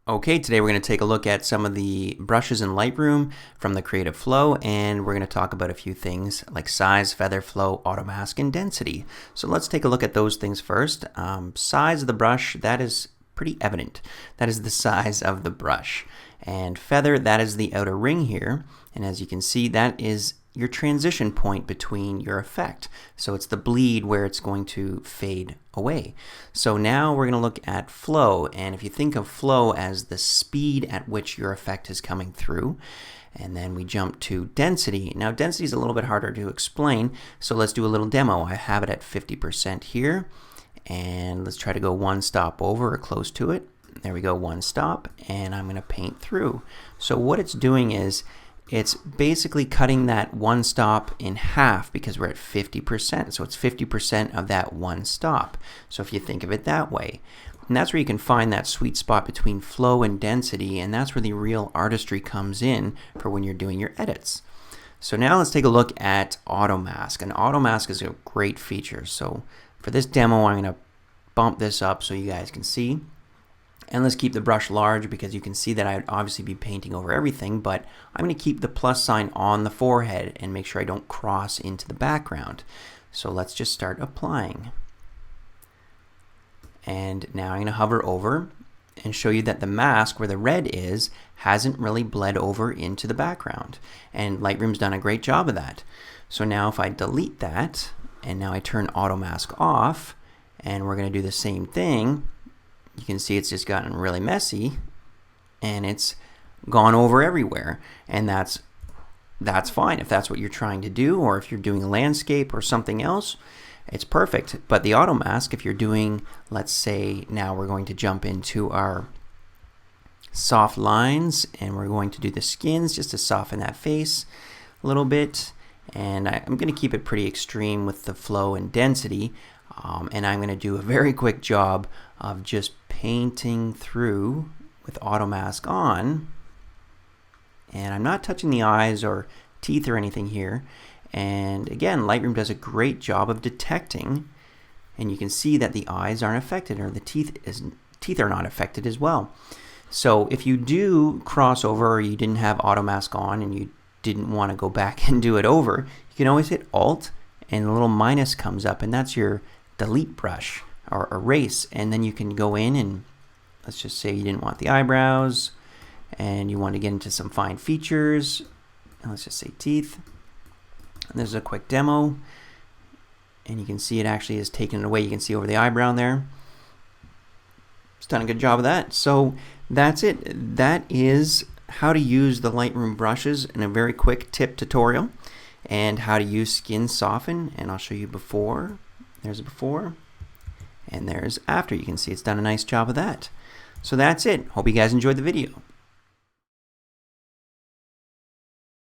Okay, today we're going to take a look at some of the brushes in Lightroom from the Creative Flow, and we're going to talk about a few things like size, feather, flow, auto mask, and density. So let's take a look at those things first. Size of the brush, that is pretty evident. That is the size of the brush. And feather, that is the outer ring here. And as you can see, that is your transition point between your effect. So it's the bleed where it's going to fade away. So now we're going to look at flow, and if you think of flow as the speed at which your effect is coming through, and then we jump to density. Now density is a little bit harder to explain, so let's do a little demo. I have it at 50% here, and let's try to go one stop over or close to it. There we go, one stop, and I'm going to paint through. So what it's doing is it's basically cutting that one stop in half because we're at 50%. So it's 50% of that one stop. So if you think of it that way. And that's where you can find that sweet spot between flow and density, and that's where the real artistry comes in for when you're doing your edits. So now let's take a look at auto mask. And auto mask is a great feature. So for this demo, I'm going to bump this up so you guys can see. And let's keep the brush large because you can see that I'd obviously be painting over everything, but I'm going to keep the plus sign on the forehead and make sure I don't cross into the background. So let's just start applying. And now I'm going to hover over and show you that the mask where the red is hasn't really bled over into the background. And Lightroom's done a great job of that. So now if I delete that, and now I turn auto mask off, and we're going to do the same thing, you can see it's just gotten really messy and it's gone over everywhere, and that's fine if that's what you're trying to do, or if you're doing a landscape or something else, it's perfect. But the auto mask, if you're doing, let's say now we're going to jump into our soft lines and we're going to do the skins just to soften that face a little bit, and I'm going to keep it pretty extreme with the flow and density. And I'm going to do a very quick job of just painting through with auto mask on, and I'm not touching the eyes or teeth or anything here. And again, Lightroom does a great job of detecting, and you can see that the eyes aren't affected, or the teeth are not affected as well. So if you do cross over, or you didn't have auto mask on and you didn't want to go back and do it over, you can always hit Alt and a little minus comes up, and that's your delete brush or erase, and then you can go in and let's just say you didn't want the eyebrows and you want to get into some fine features, and let's just say teeth, and this is a quick demo, and you can see it actually is taken it away. You can see over the eyebrow there. It's done a good job of that. So that's it. That is how to use the Lightroom brushes in a very quick tip tutorial, and how to use Skin Soften, and I'll show you before. There's a before, and there's after. You can see it's done a nice job of that. So that's it. Hope you guys enjoyed the video.